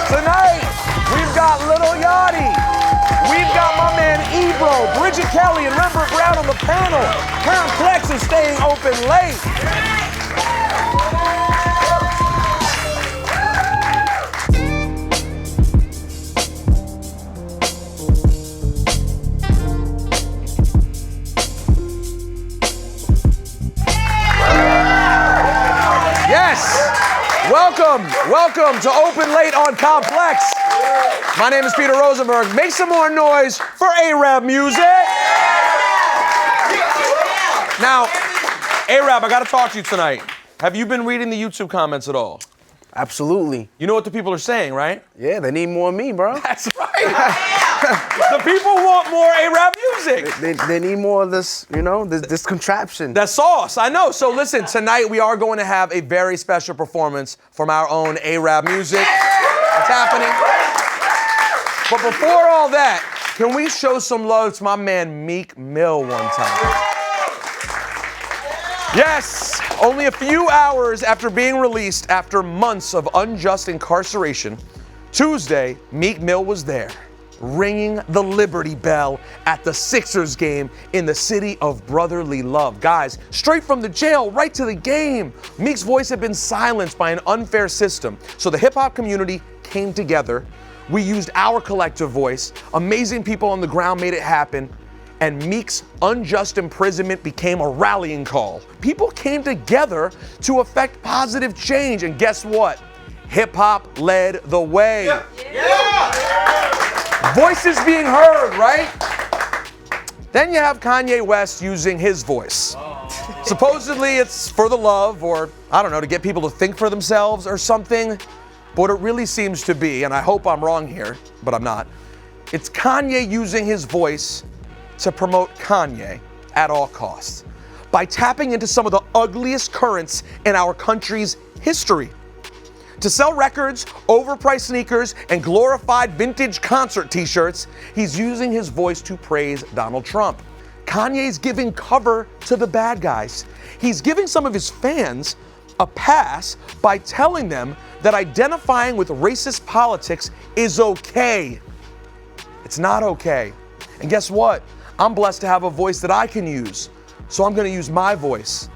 Tonight, we've got Lil Yachty. We've got my man Ebro, Bridget Kelly, and Rembert Browne on the panel. Complex is staying open late. Welcome to Open Late on Complex. My name is Peter Rosenberg. Make some more noise for araabMUZIK. Now, Arab, I gotta talk to you tonight. Have you been reading the YouTube comments at all? Absolutely. You know what the people are saying, right? Yeah, they need more of me, bro. That's right. The people want more araabMUZIK. They need more of this, you know, this contraption. That sauce, I know. So listen, tonight we are going to have a very special performance from our own araabMUZIK. It's happening. But before all that, can we show some love to my man Meek Mill one time? Yes, only a few hours after being released after months of unjust incarceration, Tuesday, Meek Mill was there, ringing the Liberty Bell at the Sixers game in the city of brotherly love. Guys, straight from the jail, right to the game. Meek's voice had been silenced by an unfair system, so the hip-hop community came together. We used our collective voice. Amazing people on the ground made it happen. And Meek's unjust imprisonment became a rallying call. People came together to effect positive change, and guess what? Hip-hop led the way. Yeah. Voices being heard, right? Then you have Kanye West using his voice. Supposedly it's for the love, or I don't know, to get people to think for themselves or something. But what it really seems to be, and I hope I'm wrong here, but I'm not, it's Kanye using his voice to promote Kanye at all costs by tapping into some of the ugliest currents in our country's history. To sell records, overpriced sneakers, and glorified vintage concert t-shirts, he's using his voice to praise Donald Trump. Kanye's giving cover to the bad guys. He's giving some of his fans a pass by telling them that identifying with racist politics is okay. It's not okay. And guess what? I'm blessed to have a voice that I can use, so I'm gonna use my voice.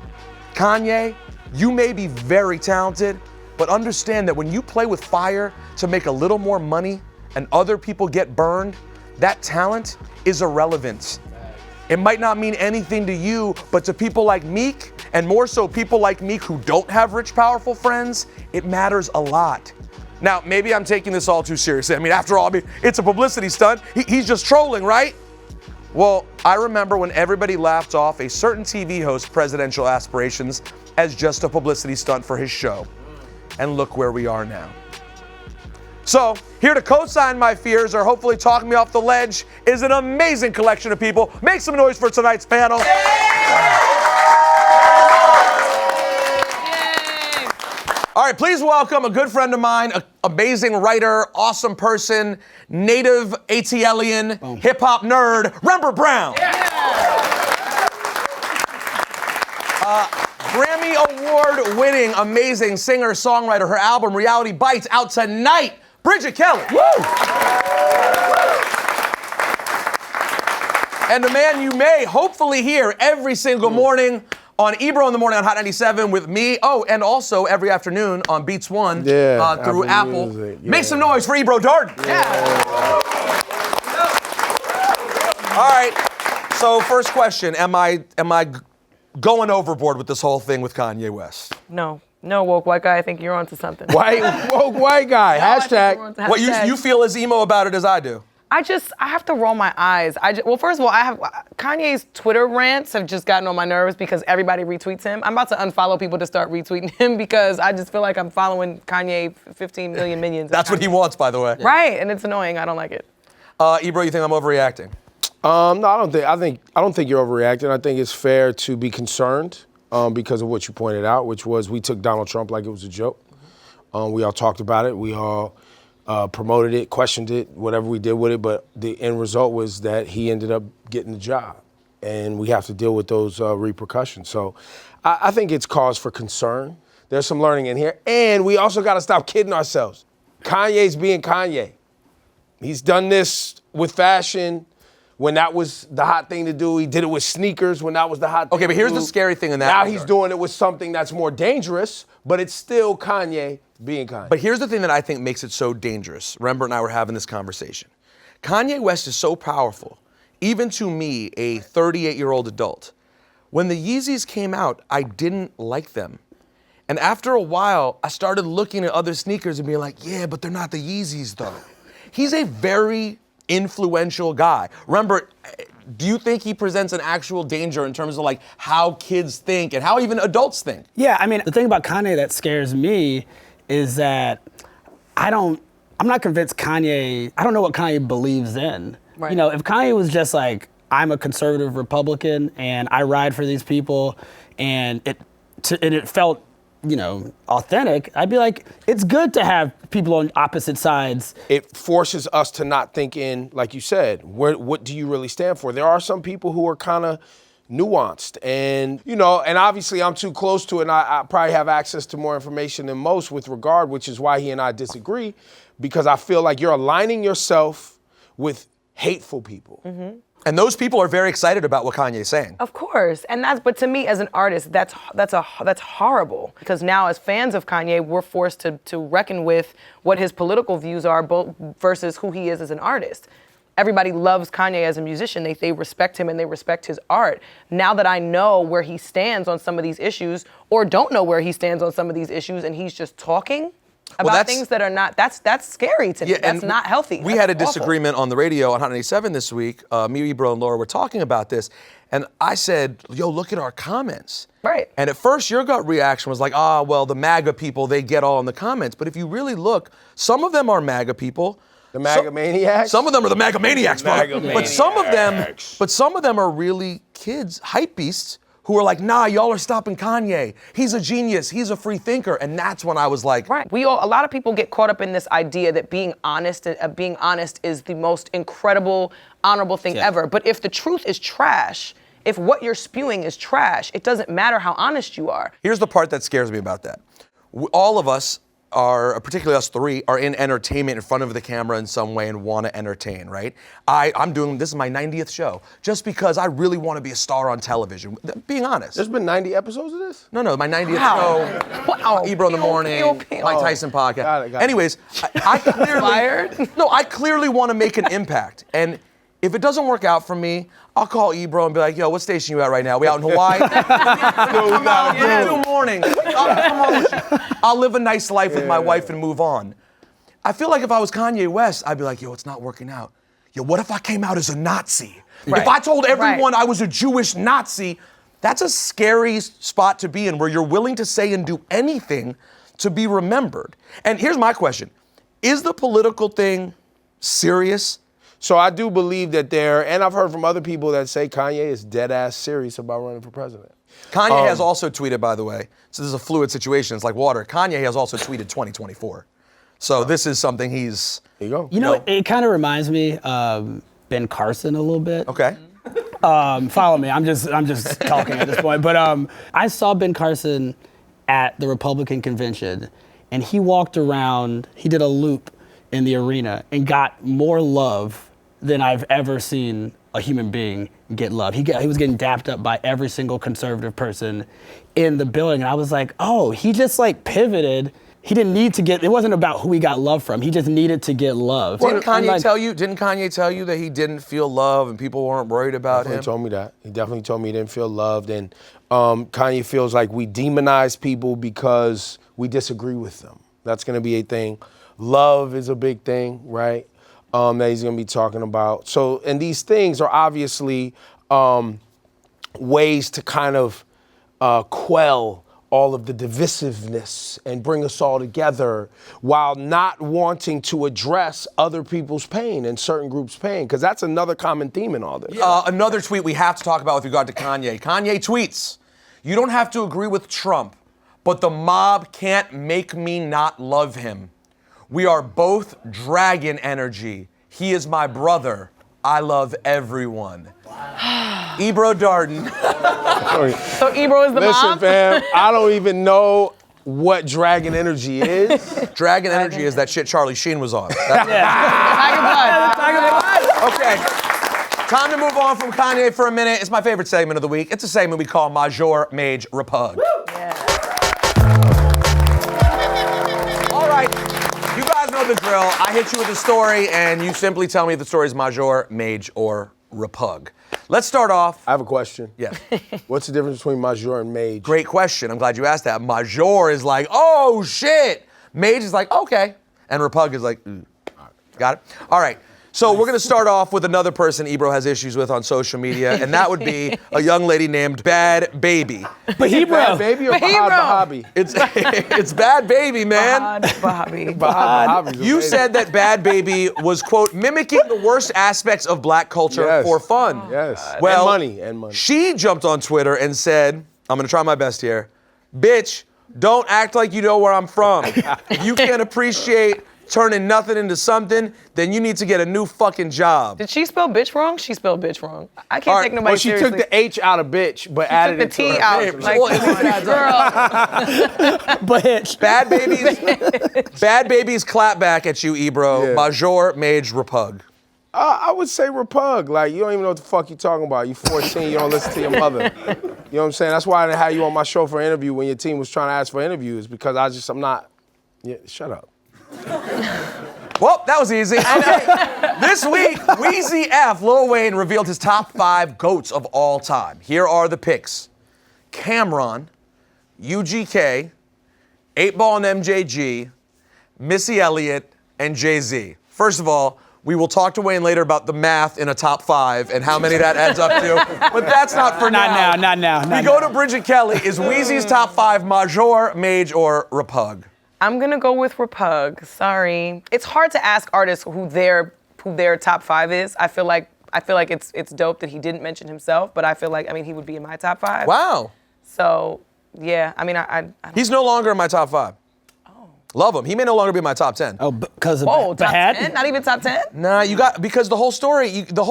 Kanye, you may be very talented, but understand that when you play with fire to make a little more money and other people get burned, that talent is irrelevant. It might not mean anything to you, but to people like Meek, and more so people like Meek who don't have rich, powerful friends, it matters a lot. Now, maybe I'm taking this all too seriously. I mean, after all, it's a publicity stunt. He's just trolling, right? Well, I remember when everybody laughed off a certain TV host's presidential aspirations as just a publicity stunt for his show. And look where we are now. So, here to co-sign my fears or hopefully talk me off the ledge is an amazing collection of people. Make some noise for tonight's panel. All right, please welcome a good friend of mine, an amazing writer, awesome person, native ATLian, hip-hop nerd, Rembert Browne. Grammy Award-winning, amazing singer, songwriter. Her album, Reality Bites, out tonight. Bridget Kelly. Woo! And the man you may hopefully hear every single morning on Ebro in the Morning on Hot 97 with me. Oh, and also every afternoon on Beats One through Apple. Yeah. Make some noise for Ebro Darden. Yeah. All right. So first question: Am I going overboard with this whole thing with Kanye West? No, woke white guy. I think you're onto something. Woke white guy. No, What you feel as emo about it as I do? I have to roll my eyes. Well, first of all, Kanye's Twitter rants have just gotten on my nerves because everybody retweets him. I'm about to unfollow people to start retweeting him because I just feel like I'm following Kanye 15 million minions. That's what he wants, by the way. Right, and it's annoying. I don't like it. Ebro, you think I'm overreacting? No, I don't think you're overreacting. I think it's fair to be concerned because of what you pointed out, which was we took Donald Trump like it was a joke. We all talked about it. We all promoted it, questioned it, whatever we did with it, but the end result was that he ended up getting the job, and we have to deal with those repercussions. So I think it's cause for concern. There's some learning in here, and we also got to stop kidding ourselves. Kanye's being Kanye. He's done this with fashion when that was the hot thing to do. He did it with sneakers when that was the hot thing Okay, but here's the scary thing in that Now regard. he's doing it with something that's more dangerous, but it's still Kanye being Kanye. But here's the thing that I think makes it so dangerous. Rembert and I were having this conversation. Kanye West is so powerful, even to me, a 38-year-old adult. When the Yeezys came out, I didn't like them. And after a while, I started looking at other sneakers and being like, yeah, but they're not the Yeezys though. He's a very influential guy. Rembert, do you think he presents an actual danger in terms of like how kids think and how even adults think? Yeah, I mean, the thing about Kanye that scares me is that I'm not convinced I don't know what Kanye believes in. Right. You know, if Kanye was just like, I'm a conservative Republican and I ride for these people and it felt, you know, authentic, I'd be like, it's good to have people on opposite sides. It forces us to not think in, like you said, what do you really stand for? There are some people who are kind of nuanced and, you know, and obviously I'm too close to it and I probably have access to more information than most with regard, which is why he and I disagree, because I feel like you're aligning yourself with hateful people. Mm-hmm. And those people are very excited about what Kanye's saying. Of course, but to me as an artist, that's horrible. Because now as fans of Kanye, we're forced to reckon with what his political views are, both versus who he is as an artist. Everybody loves Kanye as a musician. They respect him and they respect his art. Now that I know where he stands on some of these issues, or don't know where he stands on some of these issues, and he's just talking about things that are not, that's scary to me. That's not healthy. We had a disagreement on the radio on Hot 97 this week. Me, Ebro, and Laura were talking about this. And I said, yo, look at our comments. Right. And at first, your gut reaction was like, well, the MAGA people, they get all in the comments. But if you really look, some of them are MAGA people. The MAGA maniacs? Some of them are the MAGA maniacs, bro. MAGA But some of them are really kids, hype beasts, who are like, nah, y'all are stopping Kanye. He's a genius, he's a free thinker. And that's when I was like, right. A lot of people get caught up in this idea that being honest is the most incredible, honorable thing ever. But if the truth is trash, if what you're spewing is trash, it doesn't matter how honest you are. Here's the part that scares me about that. All of us are, particularly us three, are in entertainment in front of the camera in some way and want to entertain, right? This is my 90th show, just because I really want to be a star on television, being honest. There's been 90 episodes of this? No, my 90th show, Wow. Ebro in the Morning, Mike Tyson podcast. Got it. Anyways, I clearly want to make an impact. And if it doesn't work out for me, I'll call Ebro and be like, yo, what station you at right now? We out in Hawaii? Come out, do morning. Come on with you. I'll live a nice life with my wife and move on. I feel like if I was Kanye West, I'd be like, yo, it's not working out. Yo, what if I came out as a Nazi? Right. If I told everyone I was a Jewish Nazi, that's a scary spot to be in, where you're willing to say and do anything to be remembered. And here's my question. Is the political thing serious? So I do believe that and I've heard from other people that say Kanye is dead ass serious about running for president. Kanye has also tweeted, by the way, so this is a fluid situation, it's like water. Kanye has also tweeted 2024. So this is something he's... There you go. You know, it kind of reminds me of Ben Carson a little bit. Okay. Follow me, I'm just talking at this point. But I saw Ben Carson at the Republican convention, and he walked around, he did a loop in the arena and got more love than I've ever seen a human being get love. He was getting dapped up by every single conservative person in the building. And I was like, oh, he just like pivoted. He didn't need to it wasn't about who he got love from. He just needed to get love. Didn't Kanye tell you that he didn't feel love and people weren't worried about him? He told me that. He definitely told me he didn't feel loved. And Kanye feels like we demonize people because we disagree with them. That's gonna be a thing. Love is a big thing, right? That he's gonna be talking about. So, and these things are obviously ways to kind of quell all of the divisiveness and bring us all together while not wanting to address other people's pain and certain groups' pain, because that's another common theme in all this. Another tweet we have to talk about with regard to Kanye. Kanye tweets, you don't have to agree with Trump, but the mob can't make me not love him. We are both dragon energy. He is my brother. I love everyone. Ebro Darden. So Ebro is the Listen, mom? fam, I don't even know what dragon energy is. Dragon energy is that shit Charlie Sheen was on. Tiger blood. Okay. Time to move on from Kanye for a minute. It's my favorite segment of the week. It's a segment we call Major Mage Repug. All right. You guys know the drill. I hit you with a story, and you simply tell me if the story is Major, Mage, or Repug. Let's start off. I have a question. Yeah. What's the difference between Major and Mage? Great question. I'm glad you asked that. Major is like, oh shit. Mage is like, okay. And Repug is like, got it? All right. So we're gonna start off with another person Ebro has issues with on social media, and that would be a young lady named Bad Baby. Bad Baby or Bahad Bahabi? It's Bad Baby, man. Bahad. Bahabi's You amazing. said that Bad Baby was, quote, mimicking the worst aspects of black culture Yes. for fun. Yes. Well, and money. She jumped on Twitter and said, I'm gonna try my best here, bitch, don't act like you know where I'm from. If you can't appreciate turning nothing into something, then you need to get a new fucking job. Did she spell bitch wrong? She spelled bitch wrong. I can't take nobody Well, she seriously. took the H out of bitch, but added the it to T her out. name. Like, Well, it girl. But Bad Baby's clap back at you, Ebro. Yeah. Major, Mage, Repug. I would say Repug. Like, you don't even know what the fuck you talking about. You 14, you don't listen to your mother. You know what I'm saying? That's why I didn't have you on my show for an interview when your team was trying to ask for interviews, because I'm not, shut up. Well, that was easy. Okay. This week, Weezy F, Lil Wayne, revealed his top 5 GOATs of all time. Here are the picks. Cameron, UGK, 8Ball and MJG, Missy Elliott, and Jay-Z. First of all, we will talk to Wayne later about the math in a top 5 and how many that adds up to, but that's not for now. Not now. We go to Bridget Kelly. Is Weezy's top 5 Major, Mage, or Repug? I'm gonna go with Repug. Sorry. It's hard to ask artists who their top 5 is. I feel like it's dope that he didn't mention himself, but I feel like he would be in my top 5. Wow. So yeah, I don't He's no longer in my top 5. Love him. He may no longer be in my top 10. Oh, because of Whoa, top Bahad? 10? Not even top 10? Nah, because the whole story, the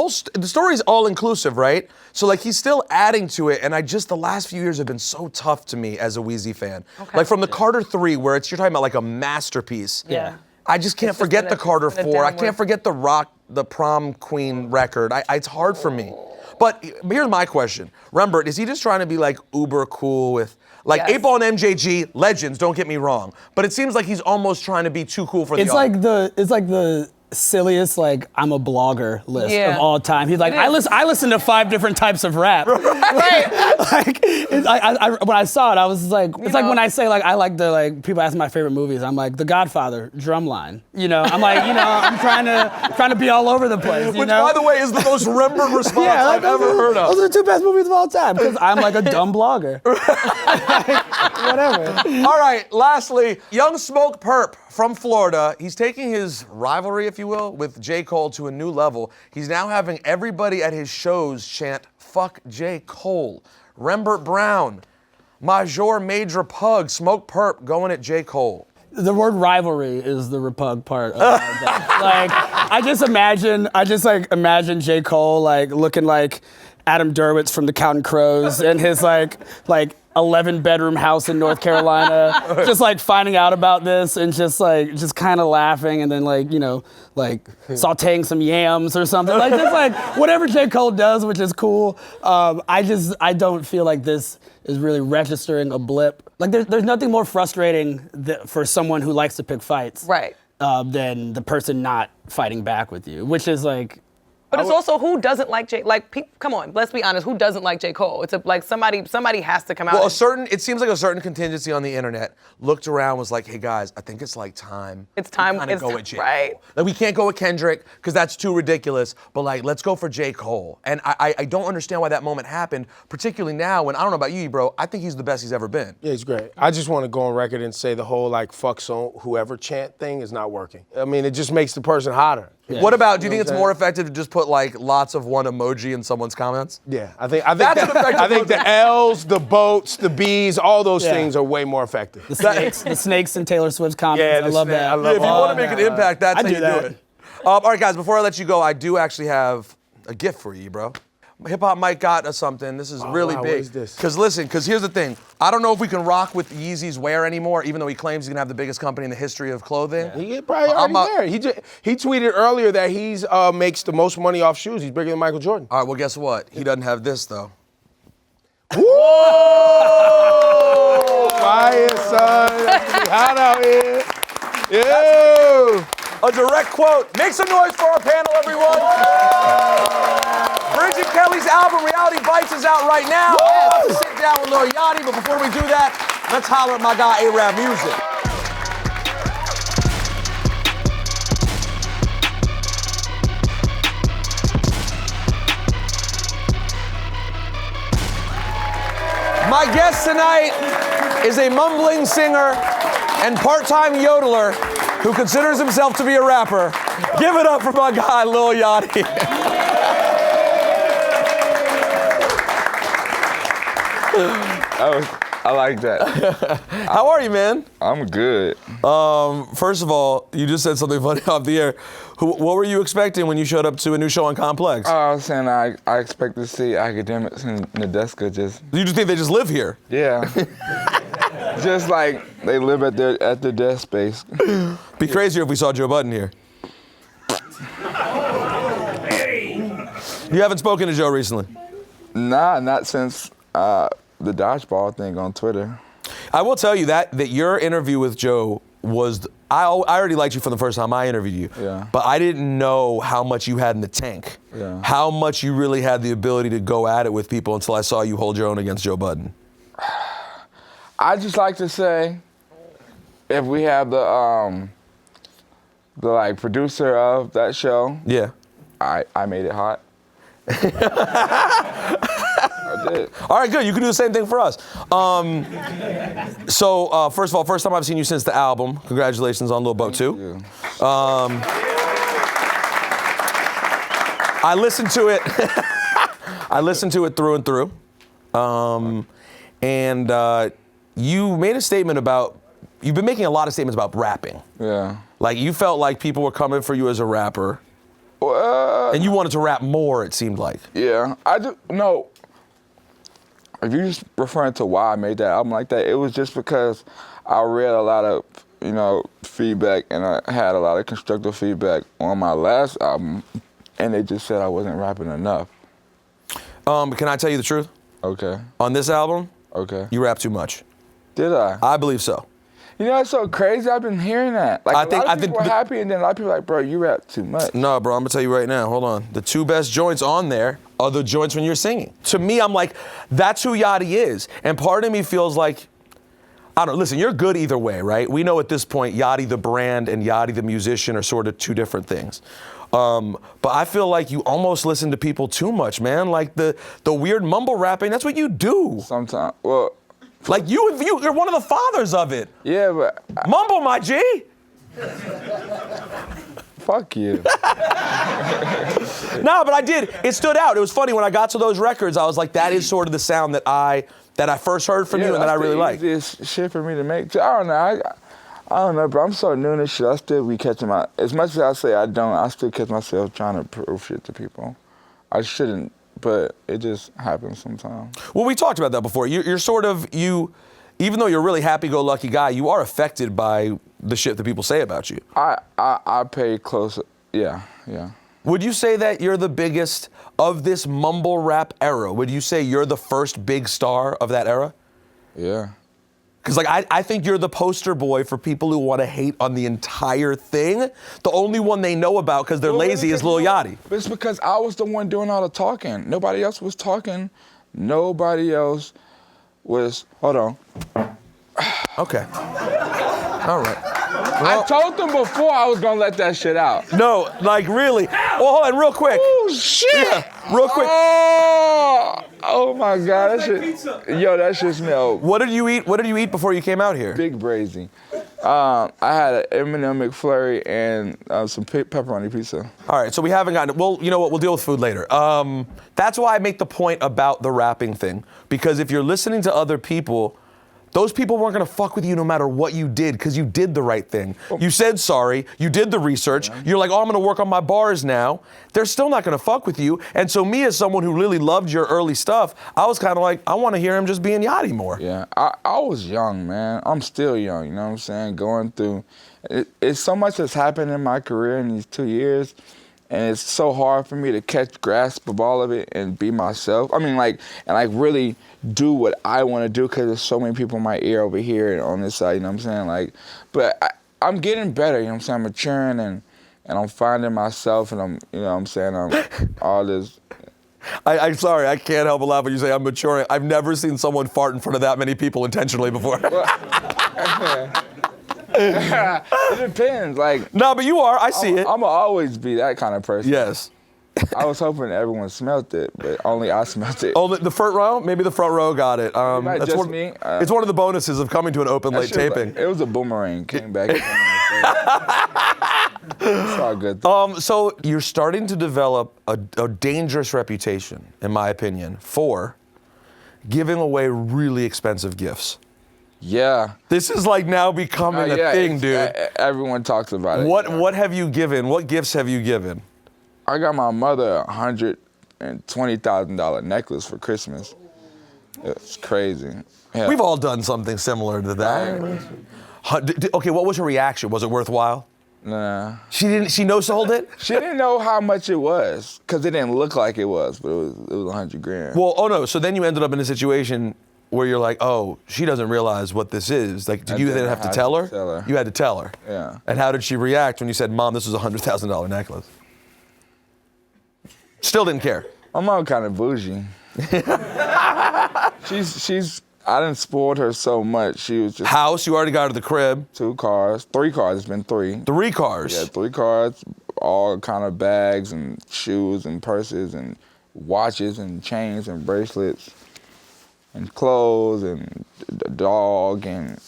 story is all inclusive, right? So like he's still adding to it, and the last few years have been so tough to me as a Weezy fan. Okay. Like from the Carter 3, where you're talking about like a masterpiece. Yeah. I just can't forget the Carter 4. I can't forget the Prom Queen record. It's hard for me. But here's my question. Rembert, is he just trying to be like uber cool with, like Yes. 8Ball and MJG, legends, don't get me wrong. But it seems like he's almost trying to be too cool for the It's like the silliest I'm a blogger list Yeah. of all time. He's like, It is. I listen to 5 different types of rap. Right. When I saw it, I was like, it's like know. when I say I like the people ask my favorite movies. I'm like The Godfather, Drumline. I'm like, I'm trying to be all over the place. Which, by the way, is the most Rembert response I've ever heard of. Those are the 2 best movies of all time because I'm like a dumb blogger. Whatever. All right, lastly, Young Smoke Perp from Florida. He's taking his rivalry, if you will, with J. Cole to a new level. He's now having everybody at his shows chant, "Fuck J. Cole." Rembert Browne, Major Major Pug, Smoke Perp going at J. Cole. The word rivalry is the repug part of that. I just imagine J. Cole looking like Adam Derwitz from the Counting Crows in his 11-bedroom house in North Carolina, just finding out about this and just kind of laughing and then sauteing some yams or something. Whatever J. Cole does, which is cool. I don't feel like this is really registering a blip. There's nothing more frustrating for someone who likes to pick fights. Right. Than the person not fighting back with you, which is But it's also who doesn't like J. Come on, let's be honest. Who doesn't like J. Cole? It's somebody has to come out. Well, it seems like a certain contingency on the internet looked around, was like, hey guys, I think it's time. It's time. We kinda go with J. Right. Cole. We can't go with Kendrick because that's too ridiculous. But let's go for J. Cole. And I don't understand why that moment happened, particularly now when I don't know about you, bro. I think he's the best he's ever been. Yeah, he's great. I just want to go on record and say the whole fuck so whoever chant thing is not working. It just makes the person hotter. Yeah. What about, do you think it's what I'm more effective to just put lots of one emoji in someone's comments? Yeah, I think That's an effective I think the L's, the boats, the B's, all those Yeah. things are way more effective. the snakes in Taylor Swift's comments. Yeah, I love that. I love If you all want to make an impact, that's I how do you that. do it. All right, guys, before I let you go, I do actually have a gift for you, bro. Hip Hop Mike got us something. This is really wow, big. what is this? Because here's the thing. I don't know if we can rock with Yeezy's wear anymore, even though he claims he's gonna have the biggest company in the history of clothing. He probably already there. He tweeted earlier that he's makes the most money off shoes. He's bigger than Michael Jordan. All right, well, guess what? He doesn't have this, though. Whoa! Fire, son. That's hot out here. Yeah. A direct quote. Make some noise for our panel, everyone. Bridget Kelly's album, Reality Bites, is out right now. Let's sit down with Lil Yachty, but before we do that, let's holler at my guy, araabMUZIK. My guest tonight is a mumbling singer and part-time yodeler who considers himself to be a rapper. Give it up for my guy, Lil Yachty. I like that. How are you, man? I'm good. First of all, you just said something funny off the air. What were you expecting when you showed up to a new show on Complex? I was saying I expect to see academics in Nadeska just. You just think they just live here? Yeah. Just like they live at their desk space. Be crazier if we saw Joe Budden here. You haven't spoken to Joe recently? Nah, not since the dodgeball thing on Twitter. I will tell you that your interview with Joe was, I already liked you from the first time I interviewed you. Yeah. But I didn't know how much you had in the tank. Yeah. How much you really had the ability to go at it with people until I saw you hold your own against Joe Budden. I just like to say, if we have the like producer of that show, Yeah. I made it hot. I did. All right, good. You can do the same thing for us. So first of all, first time I've seen you since the album. Congratulations on Lil Boat too. I listened to it. I listened to it through and through. And you made a statement about, you've been making a lot of statements about rapping. Yeah. Like you felt like people were coming for you as a rapper. And you wanted to rap more, it seemed like. Yeah, no. If you're just referring to why I made that album like that, it was just because I read a lot of, feedback, and I had a lot of constructive feedback on my last album, and they just said I wasn't rapping enough. Can I tell you the truth? Okay. On this album, Okay. you rap too much. Did I? I believe so. It's so crazy. I've been hearing that. Like, a lot of people were happy, and then a lot of people are like, bro, you rap too much. No, bro, I'm gonna tell you right now, hold on. The two best joints on there are the joints when you're singing. To me, I'm like, that's who Yachty is. And part of me feels like, I don't know, listen, you're good either way, right? We know at this point, Yachty the brand and Yachty the musician are sort of two different things. But I feel like you almost listen to people too much, man. Like the weird mumble rapping, that's what you do. Sometimes, well. Like you're one of the fathers of it. Yeah, but. Mumble, my G. Fuck you. No, but I did. It stood out. It was funny when I got to those records. I was like, that is sort of the sound that I first heard from you and that I really like. It's shit for me to make. I don't know. I don't know, bro. I'm so new in this shit. I still be catching my. As much as I say I don't, I still catch myself trying to prove shit to people. I shouldn't, but it just happens sometimes. Well, we talked about that before. You're sort of even though you're a really happy-go-lucky guy, you are affected by the shit that people say about you. I pay close. Yeah. Would you say that you're the biggest of this mumble rap era? Would you say you're the first big star of that era? Yeah. Because I think you're the poster boy for people who want to hate on the entire thing. The only one they know about because they're lazy is Lil Yachty. But it's because I was the one doing all the talking. Nobody else was talking. Nobody else was. Hold on. Okay. All right. I told them before I was gonna let that shit out. No, like really. Well, hold on, real quick. Oh shit! Yeah, real quick. Oh my God, that shit. Yo, that shit smelled. What did you eat? What did you eat before you came out here? Big brazy. I had an M&M McFlurry and some pepperoni pizza. All right, so we haven't gotten. Well, you know what? We'll deal with food later. That's why I make the point about the rapping thing, because if you're listening to other people, Those people weren't gonna fuck with you no matter what you did, because you did the right thing. You said sorry, you did the research, you're like, oh, I'm gonna work on my bars now. They're still not gonna fuck with you. And so me, as someone who really loved your early stuff, I was kind of like, I wanna hear him just being Yachty more. Yeah, I was young, man. I'm still young, you know what I'm saying? Going through, it's so much that's happened in my career in these 2 years, and it's so hard for me to catch grasp of all of it and be myself. I mean, like really do what I want to do, because there's so many people in my ear over here and on this side, you know what I'm saying? Like, but I'm getting better, you know what I'm saying? I'm maturing and I'm finding myself, and I'm, you know what I'm saying? I'm all this. I'm sorry, I can't help but laugh when you say I'm maturing. I've never seen someone fart in front of that many people intentionally before. It depends, like. No, but you are, I see it. I'ma always be that kind of person. Yes. I was hoping everyone smelt it, but only I smelt it. Oh, the front row? Maybe the front row got it. Not That's just me. It's one of the bonuses of coming to an open late taping. It was a boomerang, came back. It's all good. So you're starting to develop a dangerous reputation, in my opinion, for giving away really expensive gifts. Yeah. This is like now becoming a thing, dude. Everyone talks about it. What have you given? What gifts have you given? I got my mother a $120,000 necklace for Christmas. It's crazy. Yeah. We've all done something similar to that. Okay, what was her reaction? Was it worthwhile? Nah. She no-sold it? She didn't know how much it was, because it didn't look like it was, but it was $100 grand. Well, oh no, so then you ended up in a situation where you're like, oh, she doesn't realize what this is. Like, did you then have to tell her? You had to tell her. Yeah. And how did she react when you said, Mom, this is a $100,000 necklace? Still didn't care. My mom kind of bougie. I done spoiled her so much. She was just. House, you already got her the crib. 2 cars, 3 cars, it's been 3. 3 cars? Yeah, 3 cars, all kind of bags and shoes and purses and watches and chains and bracelets and clothes and a dog and,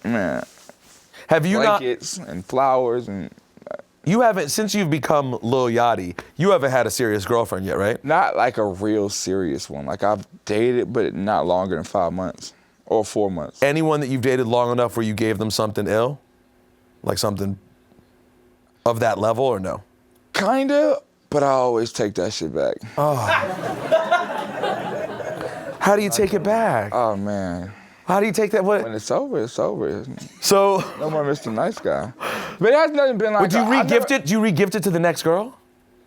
man, have you blankets and flowers and. You haven't, since you've become Lil Yachty, you haven't had a serious girlfriend yet, right? Not like a real serious one. Like, I've dated, but not longer than 5 months or 4 months. Anyone that you've dated long enough where you gave them something ill? Like something of that level, or no? Kinda, but I always take that shit back. Oh. How do you take it back? Oh, man. How do you take that? What? When it's over, it's over. So. No more Mr. Nice Guy. But it has nothing been like. Would you re-gift it? Do you re-gift it to the next girl?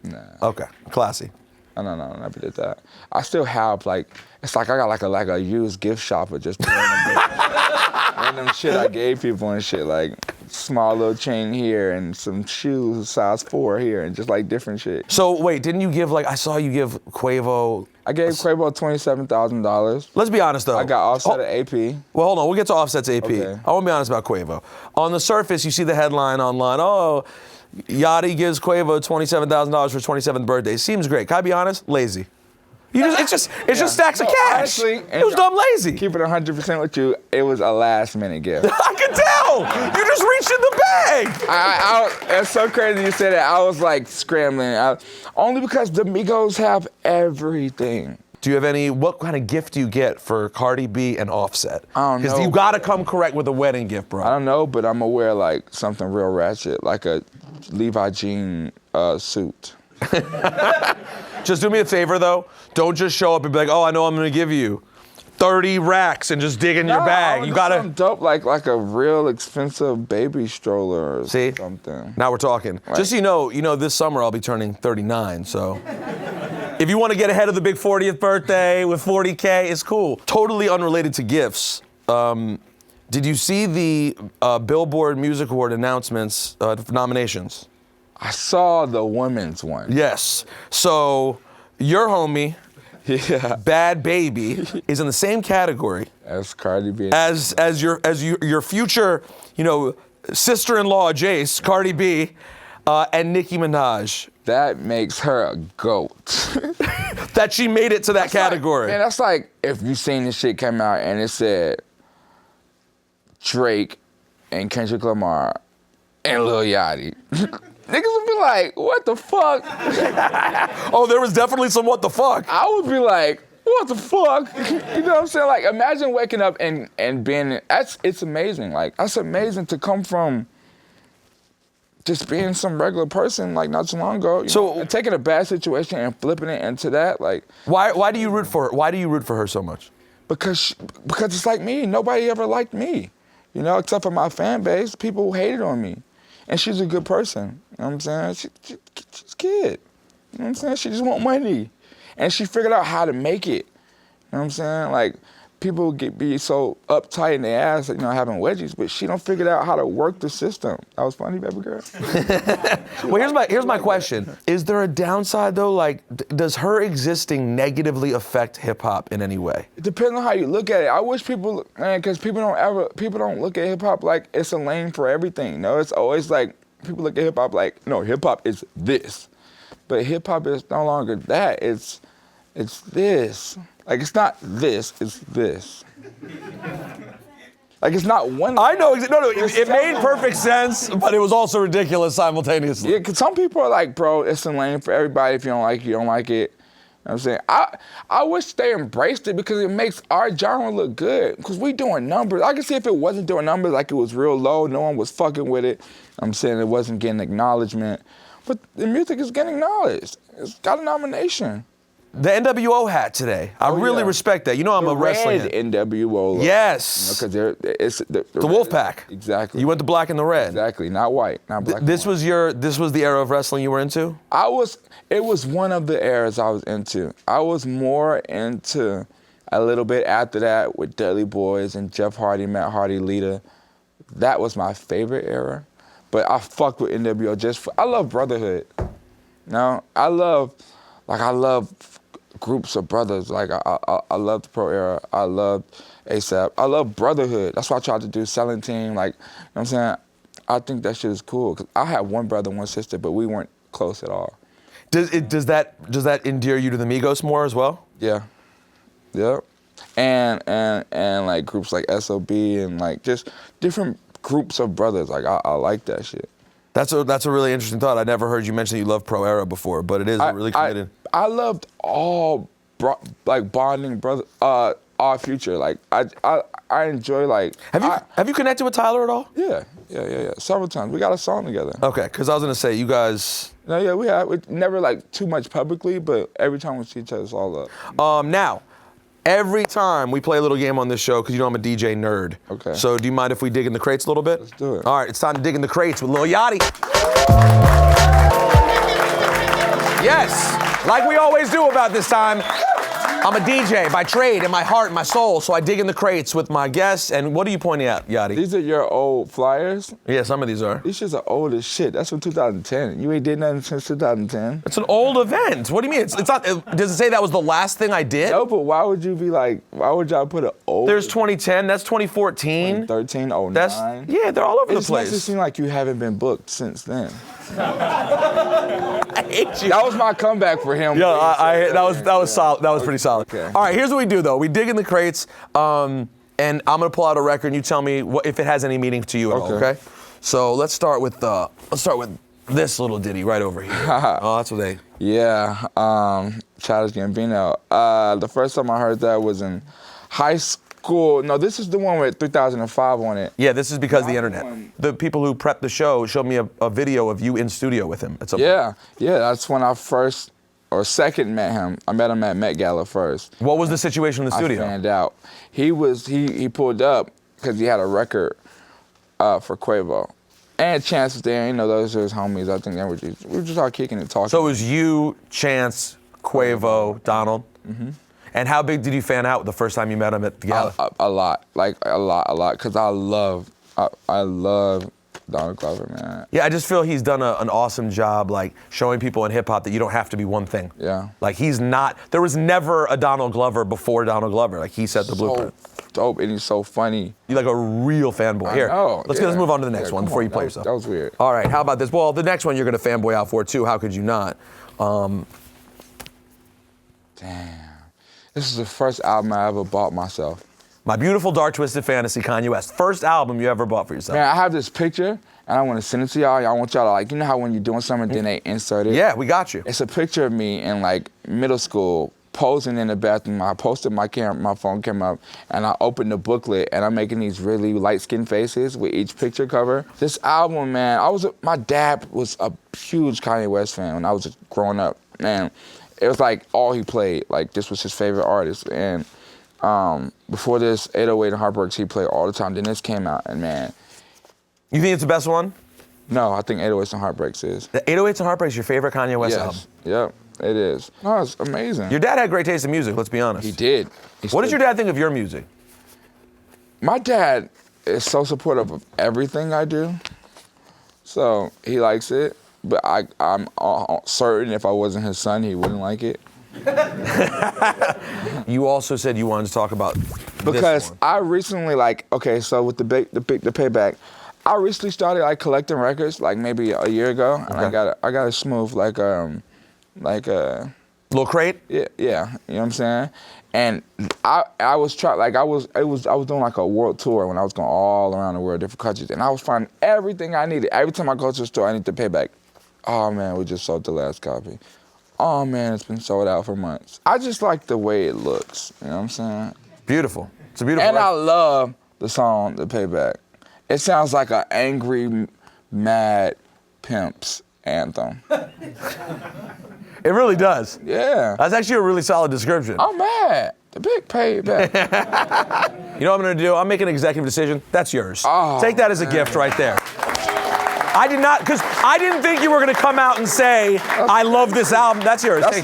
Nah. Okay, classy. No, I never did that. I still have, like, it's like I got like a used gift shop of just random shit I gave people and shit, like small little chain here and some shoes size 4 here and just like different shit. So wait, didn't you give, like, I saw you give Quavo. I gave Quavo $27,000. Let's be honest though. I got Offset at AP. Well, hold on, we'll get to Offset's AP. Okay. I want to be honest about Quavo. On the surface, you see the headline online, oh, Yachty gives Quavo $27,000 for his 27th birthday. Seems great. Can I be honest? Lazy. It's just stacks of cash. Honestly, it was dumb lazy. Keep it 100% with you, it was a last minute gift. I could tell. You just reached in the bag. It's so crazy you said that. I was like scrambling. Only because the Migos have everything. Do you have what kind of gift do you get for Cardi B and Offset? I don't know. Because you gotta come correct with a wedding gift, bro. I don't know, but I'm gonna wear like something real ratchet, like a Levi jean suit. Just do me a favor though. Don't just show up and be like, oh, I know I'm gonna give you 30 racks and just dig in your bag. You gotta. Something dope, like a real expensive baby stroller or something. Now we're talking. Right. Just so you know, this summer I'll be turning 39, so. If you want to get ahead of the big 40th birthday with 40K, it's cool. Totally unrelated to gifts. Did you see the Billboard Music Award announcements for nominations? I saw the women's one. Yes. So your homie, Bad Baby, is in the same category as Cardi B. As your future, sister-in-law Jace, Cardi B, and Nicki Minaj. That makes her a goat. That she made it to that category. Man, that's like if you seen this shit come out and it said Drake and Kendrick Lamar and Lil Yachty. Niggas would be like, what the fuck? Oh, there was definitely some what the fuck. I would be like, what the fuck? You know what I'm saying? Like, imagine waking up and being, it's amazing. Like, that's amazing to come from just being some regular person, like, not too long ago. You know, and taking a bad situation and flipping it into that, like. Why do you root for her? Why do you root for her so much? Because it's like me. Nobody ever liked me, you know, except for my fan base. People hated on me. And she's a good person, you know what I'm saying? She's a kid, you know what I'm saying? She just want money. And she figured out how to make it, you know what I'm saying? Like, people be so uptight in their ass, you know, having wedgies, but she don't figure out how to work the system. That was funny, baby girl. Well, here's my question. Is there a downside though? Like, does her existing negatively affect hip hop in any way? It depends on how you look at it. I wish people, man, because people don't look at hip hop like it's a lane for everything. You know, it's always like, people look at hip hop like, no, hip hop is this. But hip hop is no longer that, it's this. Like, it's not this, it's this. Like, it's not one. I know, it made perfect sense, but it was also ridiculous simultaneously. Yeah, because some people are like, bro, it's a lane for everybody. If you don't like it, you don't like it. You know what I'm saying? I wish they embraced it because it makes our genre look good. Because we doing numbers. I can see if it wasn't doing numbers, like it was real low, no one was fucking with it. I'm saying it wasn't getting acknowledgement. But the music is getting acknowledged. It's got a nomination. The NWO hat today. I really respect that. You know I'm a wrestling red NWO look. Yes. You know, because it's the wolf pack. Exactly. You went the black and the red. Exactly. Not white. Not black. This was the era of wrestling you were into? It was one of the eras I was into. I was more into a little bit after that with Dudley Boys and Jeff Hardy, Matt Hardy, Lita. That was my favorite era. But I fucked with NWO I love brotherhood. You know? I love groups of brothers. Like, I loved the Pro Era. I loved ASAP. I love brotherhood. That's why I tried to do Selling Team. Like, you know what I'm saying? I think that shit is cool. Cause I had one brother, one sister, but we weren't close at all. Does that endear you to the Migos more as well? Yeah. Yep. And like groups like SOB and like just different groups of brothers. Like, I like that shit. That's a really interesting thought. I never heard you mention that you loved Pro Era before, but it is really committed. I loved all bonding brother, all Future. Like, I enjoy, like. Have you connected with Tyler at all? Yeah. Several times. We got a song together. Okay, because I was gonna say you guys. No, yeah, we never like too much publicly, but every time we see each other, it's all up. Now, every time we play a little game on this show, because you know I'm a DJ nerd. Okay. So do you mind if we dig in the crates a little bit? Let's do it. All right, it's time to dig in the crates with Lil Yachty. Yes, like we always do about this time. I'm a DJ by trade, in my heart, and my soul, so I dig in the crates with my guests. And what are you pointing at, Yachty? These are your old flyers? Yeah, some of these are. These shits are old as shit. That's from 2010. You ain't did nothing since 2010. It's an old event. What do you mean? It's not. Does it say that was the last thing I did? No, but why would y'all put an old? There's 2010. That's 2014. 2013, 09. Yeah, they're all over the It place. makes it seem like you haven't been booked since then. I hate you. That was my comeback for him. Yeah, that was solid. That was pretty solid. Okay. All right, here's what we do though. We dig in the crates, and I'm gonna pull out a record, and you tell me if it has any meaning to you at all. Okay. So let's start with this little ditty right over here. Oh, that's what they. Yeah, Childish Gambino. The first time I heard that was in high school. No, this is the one with 3005 on it. Yeah, this is because of the internet. The people who prepped the show showed me a video of you in studio with him. Yeah, that's when I first or second met him. I met him at Met Gala first. What was the situation in the studio? I found out. He pulled up because he had a record for Quavo. And Chance was there, you know, those are his homies. I think we were just all kicking and talking. So it was you, Chance, Quavo, Donald. Mm-hmm. And how big did you fan out the first time you met him at the gala? A lot, because I love Donald Glover, man. Yeah, I just feel he's done an awesome job, like showing people in hip hop that you don't have to be one thing. Yeah. Like there was never a Donald Glover before Donald Glover. Like he set the blueprint. Dope, and he's so funny. You're like a real fanboy. Here, let's move on to the next one before you play yourself. That was weird. All right, how about this? Well, the next one you're gonna fanboy out for too. How could you not? Damn. This is the first album I ever bought myself. My Beautiful Dark Twisted Fantasy, Kanye West. First album you ever bought for yourself. Man, I have this picture, and I want to send it to y'all. Y'all want y'all to, like, you know how when you're doing something, then they insert it? Yeah, we got you. It's a picture of me in, like, middle school posing in the bathroom. I posted my phone camera up, and I opened the booklet, and I'm making these really light-skinned faces with each picture cover. This album, man, my dad was a huge Kanye West fan when I was growing up, and it was like all he played. Like, this was his favorite artist, and before this, 808 and Heartbreaks, he played all the time. Then this came out, and man. You think it's the best one? No, I think 808s and Heartbreaks is. The 808s and Heartbreaks, your favorite Kanye West album? Yep, it is. No, it's amazing. Your dad had great taste in music, let's be honest. He did. What does your dad think of your music? My dad is so supportive of everything I do. So he likes it, but I'm certain if I wasn't his son, he wouldn't like it. You also said you wanted to talk about because this one. I recently so with the payback, I recently started collecting records maybe a year ago, and I got a smooth little crate. Yeah, you know what I'm saying. And I was doing a world tour when I was going all around the world, different countries, and I was finding everything I needed. Every time I go to the store, I need the payback. Oh man, we just sold the last copy. Oh man, it's been sold out for months. I just like the way it looks, you know what I'm saying? Beautiful. It's a beautiful And record. I love the song, The Payback. It sounds like an angry, mad pimp's anthem. It really does. Yeah. That's actually a really solid description. I'm mad. The big payback. You know what I'm gonna do? I'm making an executive decision. That's yours. Oh, Take that as a gift right there. I did not, because I didn't think you were gonna come out and say, I love this album. That's yours. That's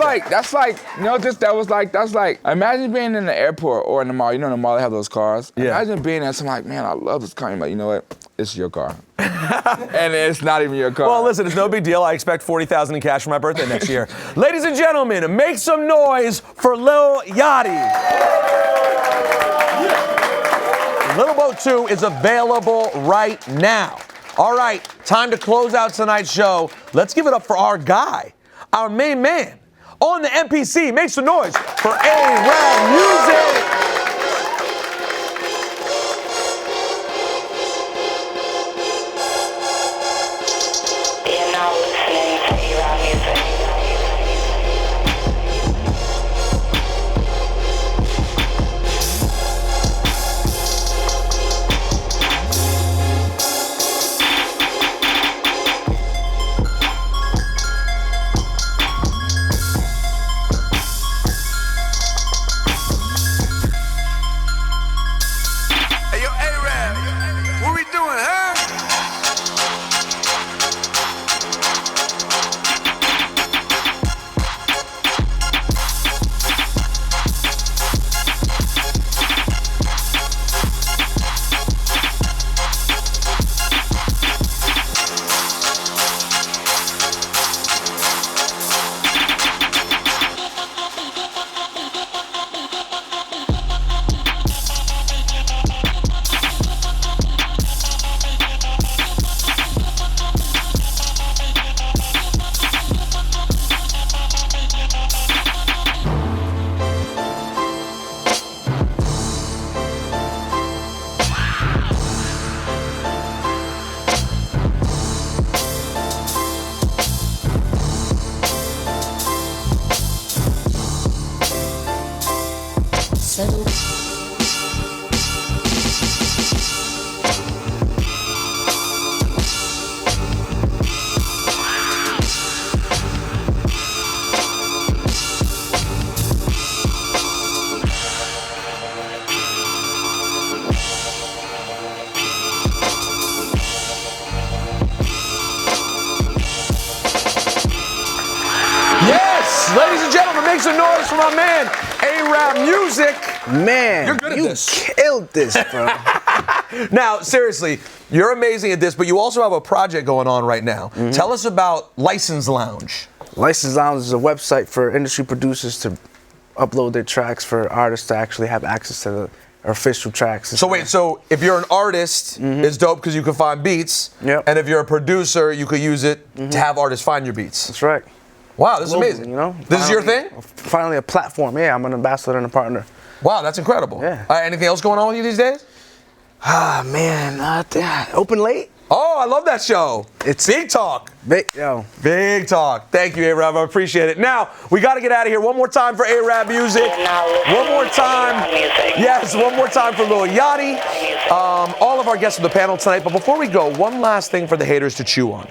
like, you know, that's like, imagine being in the airport or in the mall. You know, in the mall they have those cars. Yeah. Imagine being there and something like, man, I love this car. You're like, you know what? It's your car. And it's not even your car. Well, listen, it's no big deal. I expect $40,000 in cash for my birthday next year. Ladies and gentlemen, make some noise for Lil Yachty. Lil Boat 2 is available right now. All right, time to close out tonight's show. Let's give it up for our guy, our main man on the MPC. Make some noise for araabMUZIK. You're now listening to araabMUZIK. Hey, yo, Arab, what we doing, huh? Yes, ladies and gentlemen, make some noise for my man, araabMUZIK. Man, You're good at you this. killed this, bro. Now, seriously, you're amazing at this, but you also have a project going on right now. Tell us about License Lounge. License Lounge is a website for industry producers to upload their tracks for artists to actually have access to the official tracks. So wait, so if you're an artist, it's dope because you can find beats. Yep. And if you're a producer, you could use it to have artists find your beats. That's right. Wow, this is Globally, amazing. You know, This is your thing? Finally a platform. Yeah, I'm an ambassador and a partner. Wow, that's incredible. Yeah. Anything else going on with you these days? Ah, man, open late. Oh, I love that show. It's Big talk. Yo. Big talk. Thank you, A-Rab. I appreciate it. Now, we got to get out of here. One more time for araabMUZIK. One more time. Yes, one more time for Lil Yachty. All of our guests on the panel tonight. But before we go, one last thing for the haters to chew on.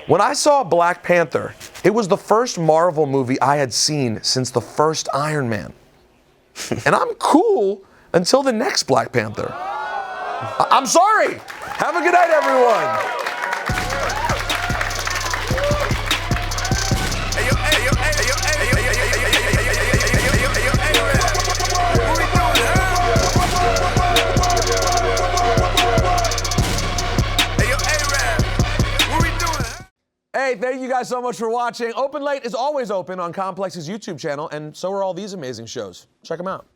When I saw Black Panther, it was the first Marvel movie I had seen since the first Iron Man. And I'm cool until the next Black Panther. I'm sorry. Have a good night, everyone. Hey, thank you guys so much for watching. Open Late is always open on Complex's YouTube channel, and so are all these amazing shows. Check them out.